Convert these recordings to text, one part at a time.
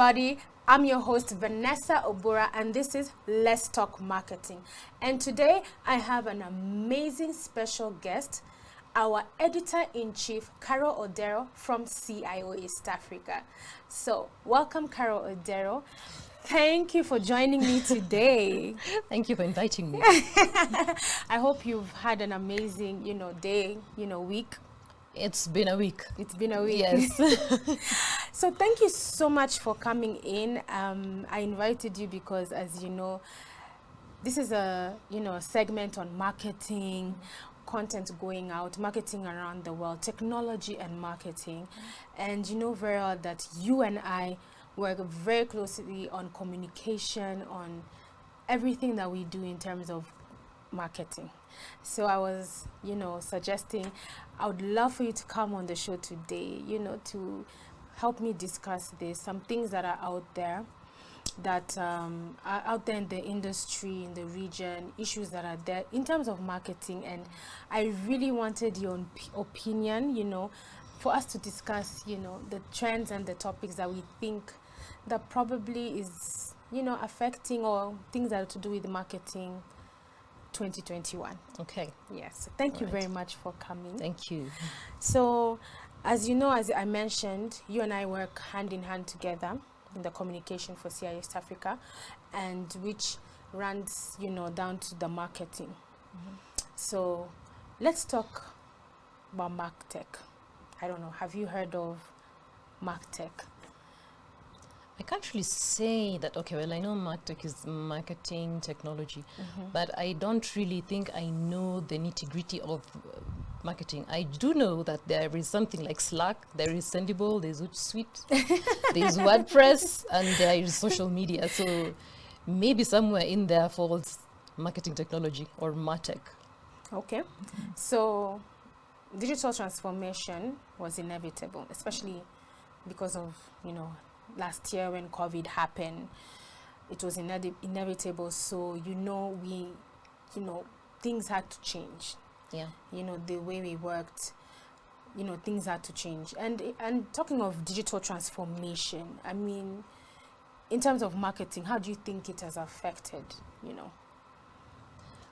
everybody. I'm your host, Vanessa Obura, and this is Let's Talk Marketing. And today I have an amazing special guest, our editor-in-chief, Carol Odero from CIO East Africa. So, welcome, Carol Odero. Thank you for joining me today. Thank you for inviting me. I hope you've had an amazing, day, week. It's been a week. It's been a week. Yes. So thank you so much for coming in. I invited you because, as you know, this is a segment on marketing, content going out, marketing around the world, technology and marketing. And you know very well that you and I work very closely on communication, on everything that we do in terms of marketing. So I was, suggesting I would love for you to come on the show today, to help me discuss this, some things that are out there that are out there in the industry, in the region, issues that are there in terms of marketing. And I really wanted your opinion, for us to discuss, the trends and the topics that we think that probably is, affecting or things that are to do with marketing 2021. Okay. Yes. Thank you very much for coming. Thank you. So, as you know, as I mentioned, you and I work hand in hand together in the communication for CIO East Africa, and which runs, down to the marketing. So, let's talk about MarTech. I don't know. Have you heard of MarTech? I can't really say that, okay, well, I know MarTech is marketing technology, but I don't really think I know the nitty-gritty of marketing. I do know that there is something like Slack, there is Sendable, there's Hootsuite, there's WordPress, and there is social media. So maybe somewhere in there falls marketing technology or MarTech. Okay. So digital transformation was inevitable, especially because of, last year when COVID happened. It was inevitable. So, things had to change. Yeah. The way we worked, things had to change. And talking of digital transformation, I mean, in terms of marketing, how do you think it has affected,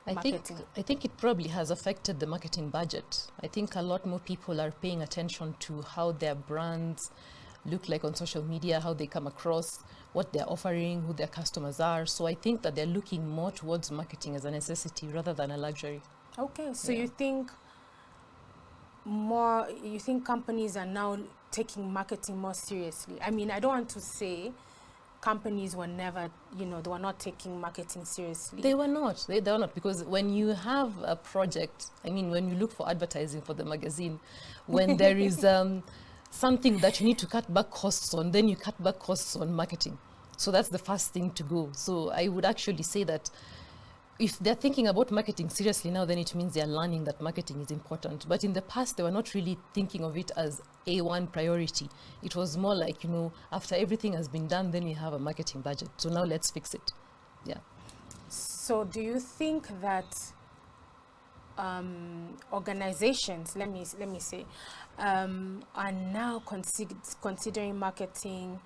marketing? I think it probably has affected the marketing budget. I think a lot more people are paying attention to how their brands look like on social media, how they come across, what they're offering, who their customers are. So I think that they're looking more towards marketing as a necessity rather than a luxury. Okay, so you think companies are now taking marketing more seriously? I mean, I don't want to say companies were never, they were not taking marketing seriously. They were not. They were not, because when you have a project, I mean, when you look for advertising for the magazine, when there is something that you need to cut back costs on, then you cut back costs on marketing. So that's the first thing to go. So I would actually say that if they're thinking about marketing seriously now, then it means they're learning that marketing is important. But in the past, they were not really thinking of it as A1 priority. It was more like, after everything has been done, then we have a marketing budget. So now let's fix it. Yeah. So do you think that organizations, let me say, are now considering marketing,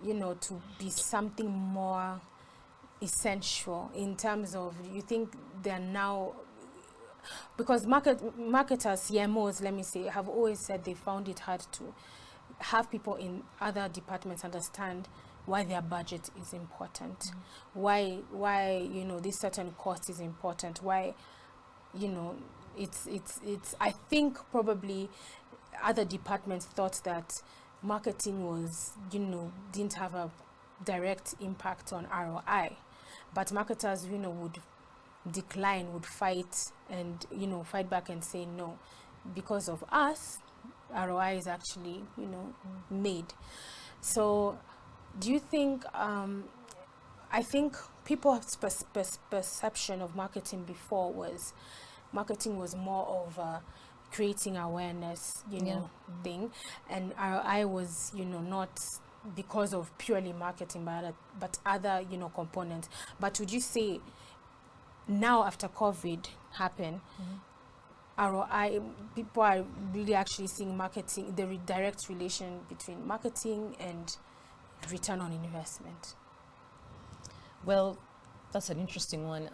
to be something more essential in terms of, you think they're now, because marketers, CMOs, let me say, have always said they found it hard to have people in other departments understand why their budget is important, why this certain cost is important, why it's I think probably other departments thought that marketing was, didn't have a direct impact on ROI, but marketers, would decline, would fight, and, fight back and say, no, because of us, ROI is actually, made. So do you think, I think people's perception of marketing before was marketing was more of a creating awareness, thing, and ROI was, not because of purely marketing, but other, components. But would you say now, after COVID happened, ROI, people are really actually seeing marketing, the direct relation between marketing and return on investment? Well, that's an interesting one.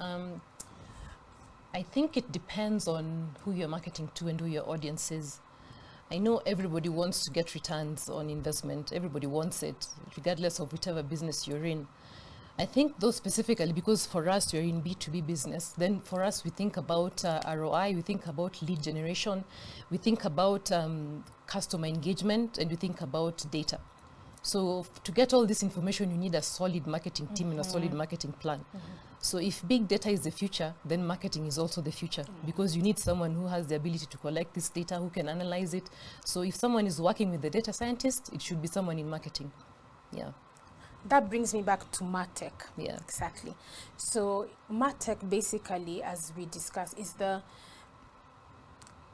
I think it depends on who you're marketing to and who your audience is. I know everybody wants to get returns on investment. Everybody wants it, regardless of whichever business you're in. I think though specifically because for us, we're in B2B business, then for us, we think about ROI, we think about lead generation, we think about customer engagement, and we think about data. So to get all this information, you need a solid marketing team and a solid marketing plan. So if big data is the future, then marketing is also the future, because you need someone who has the ability to collect this data, who can analyze it. So if someone is working with the data scientist, it should be someone in marketing. Yeah. That brings me back to MarTech. Yeah. Exactly. So MarTech basically, as we discussed, is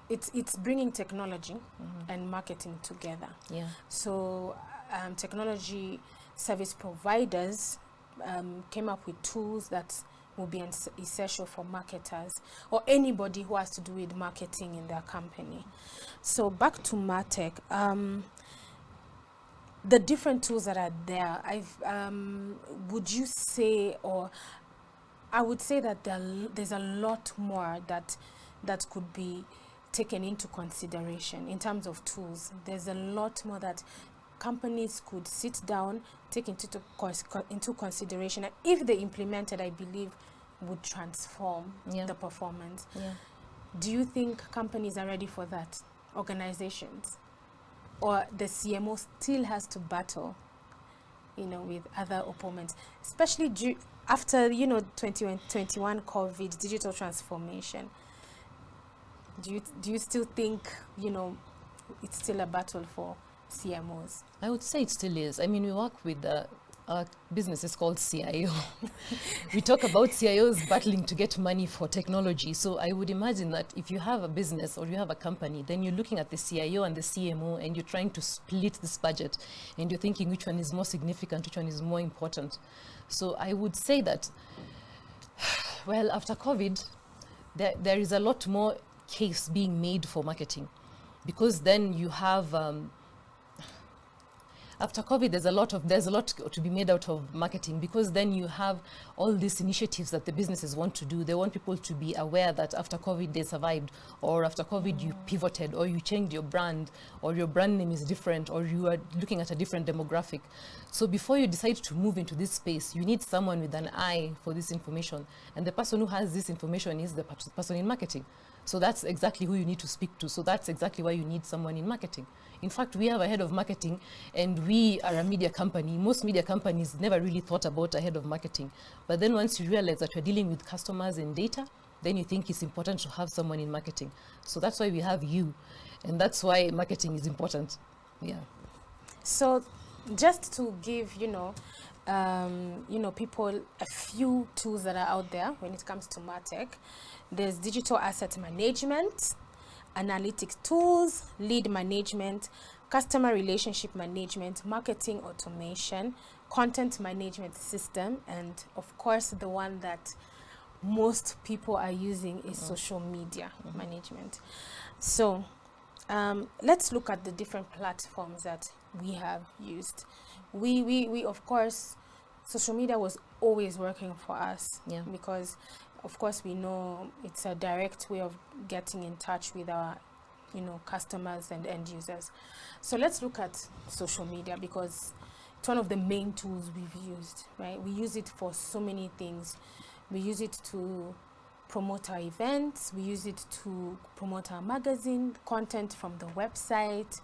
it's bringing technology and marketing together. Yeah. So technology service providers came up with tools that will be essential for marketers or anybody who has to do with marketing in their company. So back to MarTech. The different tools that are there, would you say, or I would say that there's a lot more that could be taken into consideration in terms of tools. There's a lot more that companies could sit down, take into consideration, and if they implemented, I believe, would transform the performance. Yeah. Do you think companies are ready for that? Organizations? Or the CMO still has to battle, with other opponents, especially after, 2021 COVID, digital transformation. Do you still think, it's still a battle for CMOs? I would say it still is. I mean, we work with our business is called CIO. We talk about CIOs battling to get money for technology. So I would imagine that if you have a business or you have a company, then you're looking at the CIO and the CMO and you're trying to split this budget and you're thinking which one is more significant, which one is more important. So I would say that, well, after COVID, there is a lot more case being made for marketing, because then you have after COVID, there's a lot to be made out of marketing, because then you have all these initiatives that the businesses want to do. They want people to be aware that after COVID they survived, or after COVID you pivoted, or you changed your brand, or your brand name is different, or you are looking at a different demographic. So before you decide to move into this space, you need someone with an eye for this information. And the person who has this information is the person in marketing. So that's exactly who you need to speak to. So that's exactly why you need someone in marketing. In fact, we have a head of marketing, and we are a media company. Most media companies never really thought about a head of marketing. But then once you realize that you're dealing with customers and data, then you think it's important to have someone in marketing. So that's why we have you. And that's why marketing is important. Yeah. So just to give, people a few tools that are out there when it comes to MarTech, there's digital asset management, analytics tools, lead management, customer relationship management, marketing automation, content management system, and of course the one that most people are using is social media management. So let's look at the different platforms that we have used. We of course, social media was always working for us, because of course we know it's a direct way of getting in touch with our customers and end users. So let's look at social media, because it's one of the main tools we've used, right? We use it for so many things. We use it to promote our events, we use it to promote our magazine, content from the website,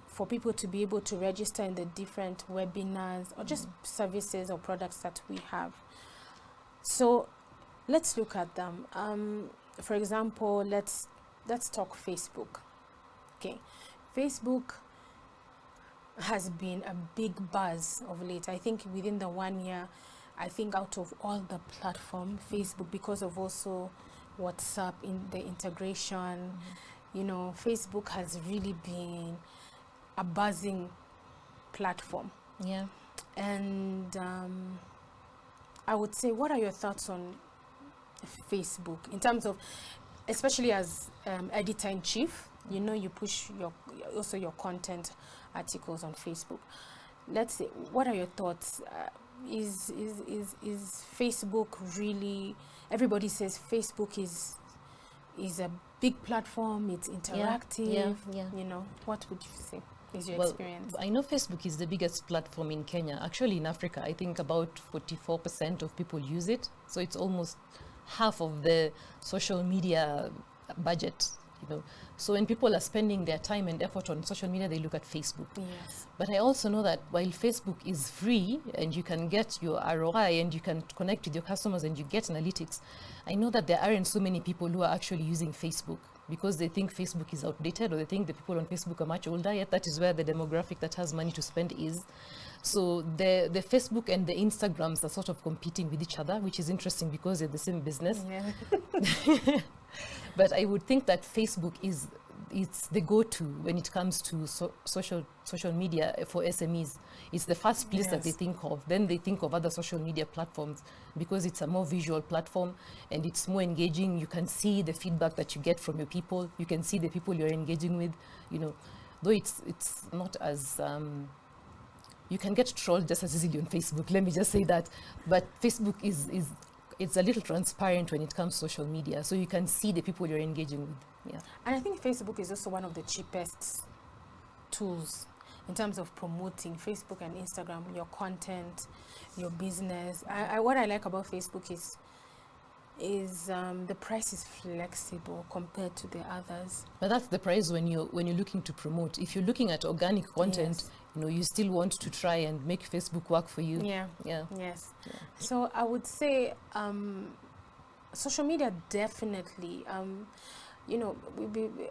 for people to be able to register in the different webinars or just services or products that we have. So let's look at them. For example, let's talk Facebook. Okay, Facebook has been a big buzz of late. I think within the 1 year, I think out of all the platforms, Facebook, because of also WhatsApp in the integration, Facebook has really been a buzzing platform. Yeah. And I would say, what are your thoughts on Facebook in terms of, especially as editor-in-chief, you push your content articles on Facebook. let's say, what are your thoughts? Is Facebook really? Everybody says Facebook is a big platform. It's interactive. You know, what would you say is your experience? I know Facebook is the biggest platform in Kenya. Actually, in Africa, I think about 44% of people use it. So it's almost half of the social media budget. You know, so when people are spending their time and effort on social media, they look at Facebook. Yes. But I also know that while Facebook is free and you can get your ROI and you can connect with your customers and you get analytics, I know that there aren't so many people who are actually using Facebook because they think Facebook is outdated, or they think the people on Facebook are much older, yet that is where the demographic that has money to spend is. So the Facebook and the Instagrams are sort of competing with each other, which is interesting because they're the same business. Yeah. But I would think that Facebook it's the go-to when it comes to social media for SMEs. It's the first place that they think of. Then they think of other social media platforms because it's a more visual platform and it's more engaging. You can see the feedback that you get from your people. You can see the people you're engaging with. You know, though it's not as you can get trolled just as easily on Facebook. Let me just say that. But Facebook it's a little transparent when it comes to social media, so you can see the people you're engaging with. Yeah. And I think Facebook is also one of the cheapest tools in terms of promoting Facebook and Instagram, your content, your business. What I like about Facebook is the price is flexible compared to the others. But that's the price when you're looking to promote. If you're looking at organic content, you know, you still want to try and make Facebook work for you. Yeah. So I would say social media definitely. You know,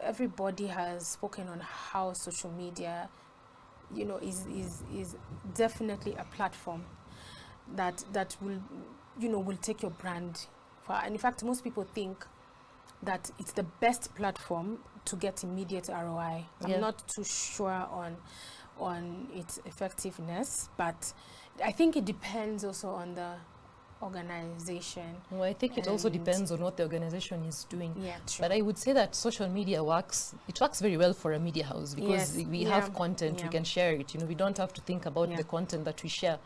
everybody has spoken on how social media, you know, is definitely a platform that will, you know, will take your brand far. And in fact, most people think that it's the best platform to get immediate ROI. I'm not too sure on its effectiveness, but I think it depends also on the organization. Well, I think it also depends on what the organization is doing. Yeah, true. But I would say that social media works very well for a media house because we have content, we can share it. You know, we don't have to think about the content that we share.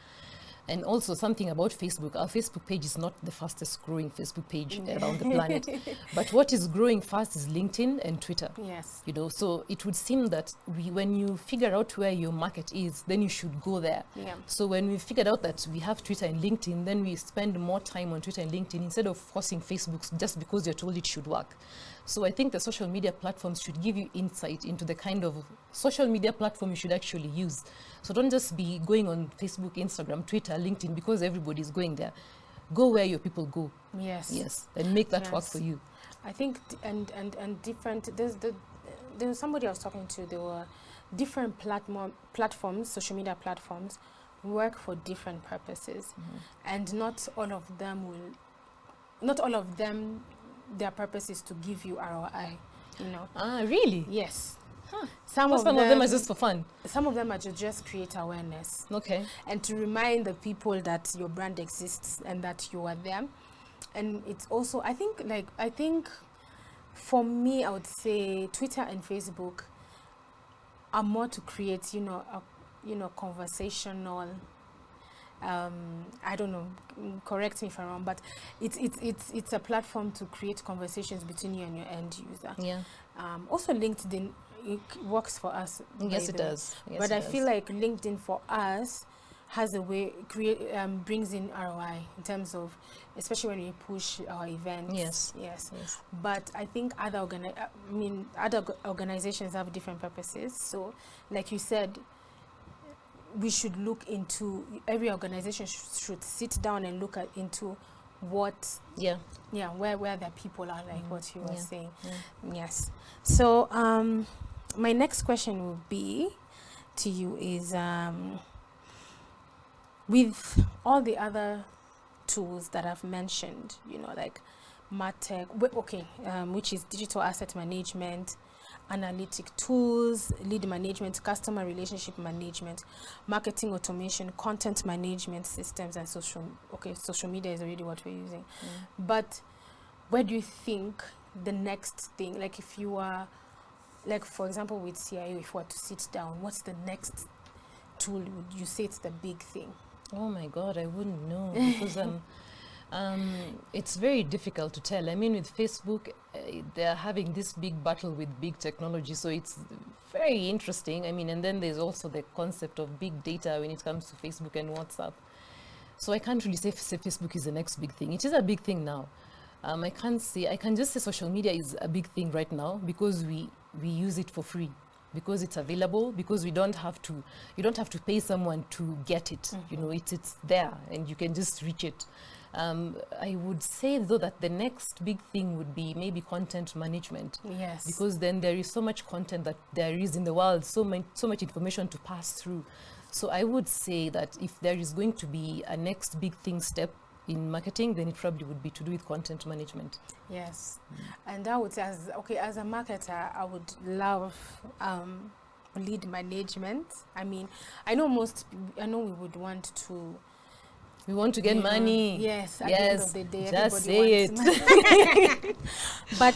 And also something about Facebook, our Facebook page is not the fastest growing Facebook page around the planet. But what is growing fast is LinkedIn and Twitter. Yes. You know, so it would seem that when you figure out where your market is, then you should go there. Yeah. So when we figured out that we have Twitter and LinkedIn, then we spend more time on Twitter and LinkedIn instead of forcing Facebook just because you're told it should work. So I think the social media platforms should give you insight into the kind of social media platform you should actually use. So don't just be going on Facebook, Instagram, Twitter, LinkedIn because everybody's going there. Go where your people go. Yes. And make that work for you. I think and different. There was somebody I was talking to. There were different platforms, social media platforms, work for different purposes, and not all of them. Their purpose is to give you ROI, you know. Ah, really? Yes. Huh. Some of them are just for fun. Some of them are to just create awareness. Okay. And to remind the people that your brand exists and that you are there. And it's also, I think for me, I would say Twitter and Facebook are more to create, conversational. I don't know, correct me if I'm wrong, but it's a platform to create conversations between you and your end user. Yeah. Also LinkedIn, it works for us. Yes, it does. But I feel like LinkedIn for us has a way brings in ROI in terms of, especially when we push our events. Yes. But I think other organizations have different purposes. So, like you said, we should look into, every organization should sit down and look into what where their people are, like what you were saying. Yes. So my next question will be to you is, with all the other tools that I've mentioned, like MarTech, which is digital asset management, analytic tools, lead management, customer relationship management, marketing automation, content management systems, and social media is already what we're using. But where do you think the next thing, like if you are, like for example with CIO, if you were to sit down, what's the next tool would you say it's the big thing? Oh my God, I wouldn't know because it's very difficult to tell. I mean, with Facebook, they're having this big battle with big technology, so it's very interesting. I mean, and then there's also the concept of big data when it comes to Facebook and WhatsApp. So I can't really say Facebook is the next big thing. It is a big thing now. I can just say social media is a big thing right now because we use it for free, because it's available, because you don't have to pay someone to get it. You know, it's there and you can just reach it. I would say though that the next big thing would be maybe content management. Yes. Because then there is so much content that there is in the world, so much information to pass through. So I would say that if there is going to be a next big thing step in marketing, then it probably would be to do with content management. Yes. And I would say, as a marketer, I would love lead management. I mean, I know we would want to. We want to get money. Yes. At the end of the day, just everybody say wants it. But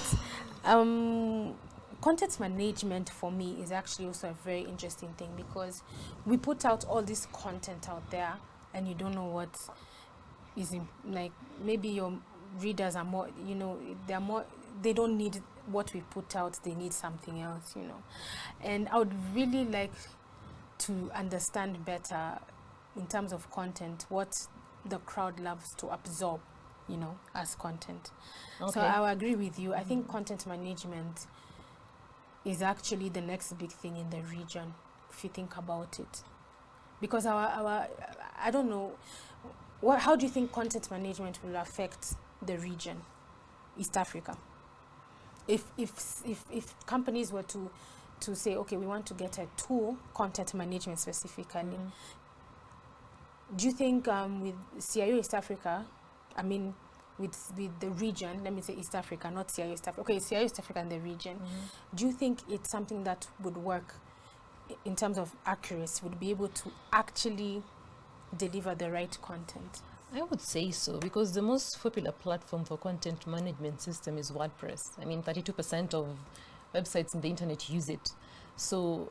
content management for me is actually also a very interesting thing because we put out all this content out there, and you don't know what is like. Maybe your readers are more, you know, they don't need what we put out, they need something else, you know. And I would really like to understand better in terms of content what the crowd loves to absorb, you know, as content. Okay. So I agree with you. I think content management is actually the next big thing in the region, if you think about it. Because our I don't know, how do you think content management will affect the region, East Africa? If companies were to say, okay, we want to get a tool, content management specifically, do you think with CIO East Africa, I mean, with the region, let me say East Africa, not CIO East Africa, okay, CIO East Africa and the region, do you think it's something that would work in terms of accuracy, would be able to actually deliver the right content? I would say so, because the most popular platform for content management system is WordPress. I mean, 32% of websites in the internet use it. So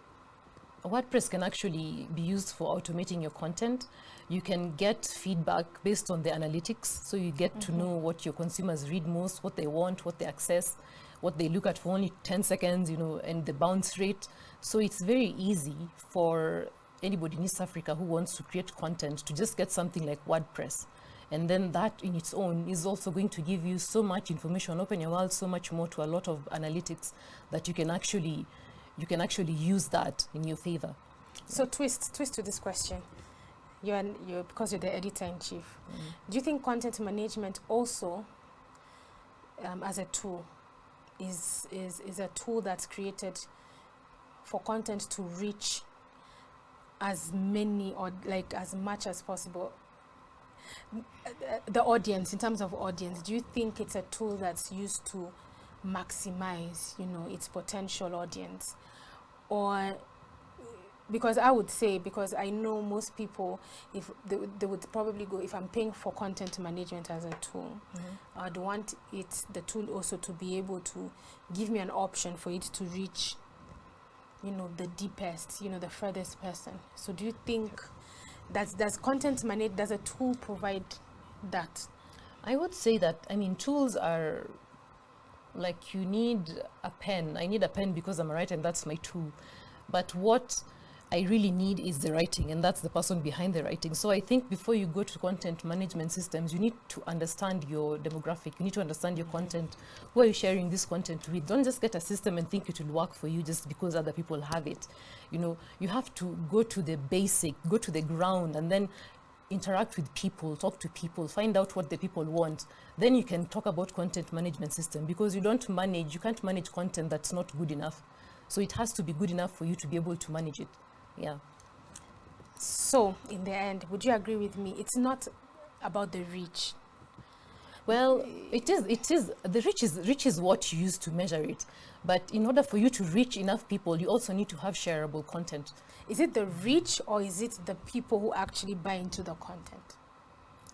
WordPress can actually be used for automating your content. You can get feedback based on the analytics, so you get to know what your consumers read most, what they want, what they access, what they look at for only 10 seconds, you know, and the bounce rate. So it's very easy for anybody in East Africa who wants to create content to just get something like WordPress. And then that in its own is also going to give you so much information, open your world so much more to a lot of analytics that you can actually use that in your favor. So twist to this question. You're because you're the editor-in-chief. Do you think content management also, as a tool, is a tool that's created for content to reach as many or like as much as possible the audience, in terms of audience? Do you think it's a tool that's used to maximize, you know, its potential audience? Or because I would say, because I know most people, if they would probably go, if I'm paying for content management as a tool, I'd want the tool also to be able to give me an option for it to reach, you know, the deepest, you know, the furthest person. So do you think does a tool provide that? I would say that, I mean, tools are like, you need a pen. I need a pen because I'm a writer and that's my tool. But what I really need is the writing, and that's the person behind the writing. So I think before you go to content management systems, you need to understand your demographic. You need to understand your content. Who are you sharing this content with? Don't just get a system and think it will work for you just because other people have it. You know, you have to go to the basic, go to the ground, and then interact with people, talk to people, find out what the people want. Then you can talk about content management system, because you can't manage content that's not good enough. So it has to be good enough for you to be able to manage it. Yeah. So in the end, would you agree with me? It's not about the reach. Well, it is. The reach is what you use to measure it. But in order for you to reach enough people, you also need to have shareable content. Is it the reach, or is it the people who actually buy into the content?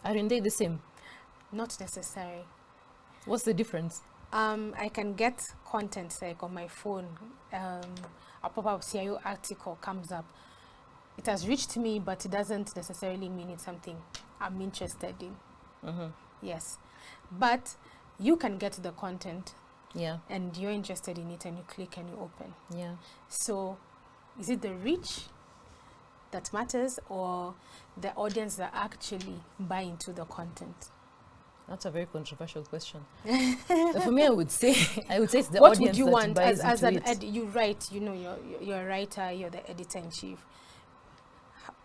Aren't they the same? Not necessary. What's the difference? I can get content like on my phone. A pop-up CIO article comes up. it has reached me, but it doesn't necessarily mean it's something I'm interested in. Yes, but you can get the content, and you're interested in it, and you click and you open. So is it the reach that matters, or the audience that actually buy into the content? That's a very controversial question. For me, I would say it's the What audience would you that want buys as into an it. you write, you're a writer, you're the editor in chief.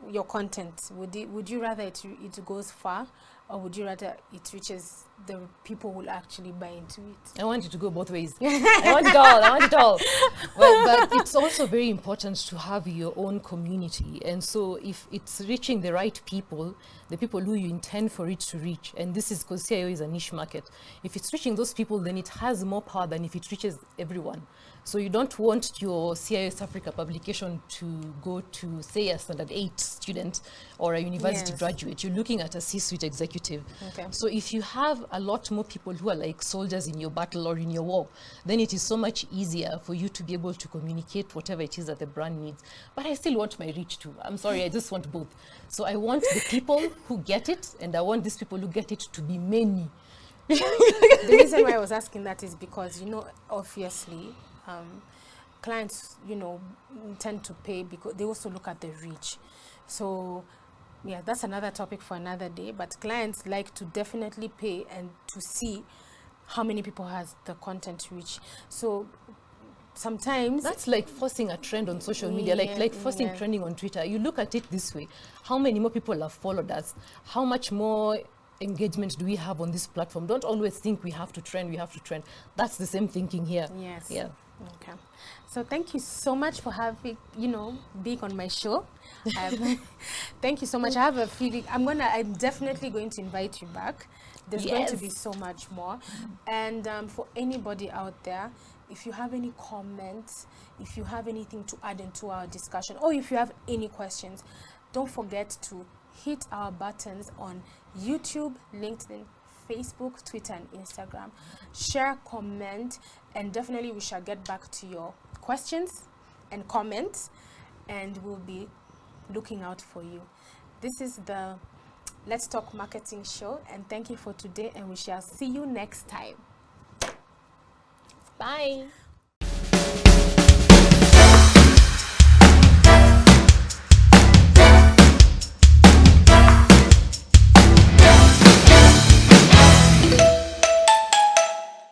Your content, would you rather it goes far, or would you rather it reaches the people who will actually buy into it? I want it to go both ways. I want it all. But it's also very important to have your own community. And so if it's reaching the right people, the people who you intend for it to reach, and this is because CIO is a niche market, if it's reaching those people, then it has more power than if it reaches everyone. So you don't want your CIO East Africa publication to go to, say, a standard 8 student or a university graduate. You're looking at a C-suite executive. So if you have a lot more people who are like soldiers in your battle or in your war, then it is so much easier for you to be able to communicate whatever it is that the brand needs. But I still want my reach too. I'm sorry, I just want both. So I want the people who get it, and I want these people who get it to be many. The reason why I was asking that is because, obviously, clients, tend to pay because they also look at the reach. So, yeah, that's another topic for another day. But clients like to definitely pay and to see how many people has the content reach. So sometimes that's like forcing a trend on social media, like forcing trending on Twitter. You look at it this way: how many more people have followed us? How much more engagement do we have on this platform? Don't always think we have to trend. That's the same thinking here. Yes. Yeah. Okay. So thank you so much for having, being on my show. Thank you so much. I have a feeling I'm definitely going to invite you back. There's going to be so much more. And for anybody out there, if you have any comments, if you have anything to add into our discussion, or if you have any questions, don't forget to hit our buttons on YouTube, LinkedIn, Facebook, Twitter, and Instagram. Share, comment, and definitely we shall get back to your questions and comments, and we'll be looking out for you. This is the Let's Talk Marketing show, and thank you for today, and we shall see you next time. Bye.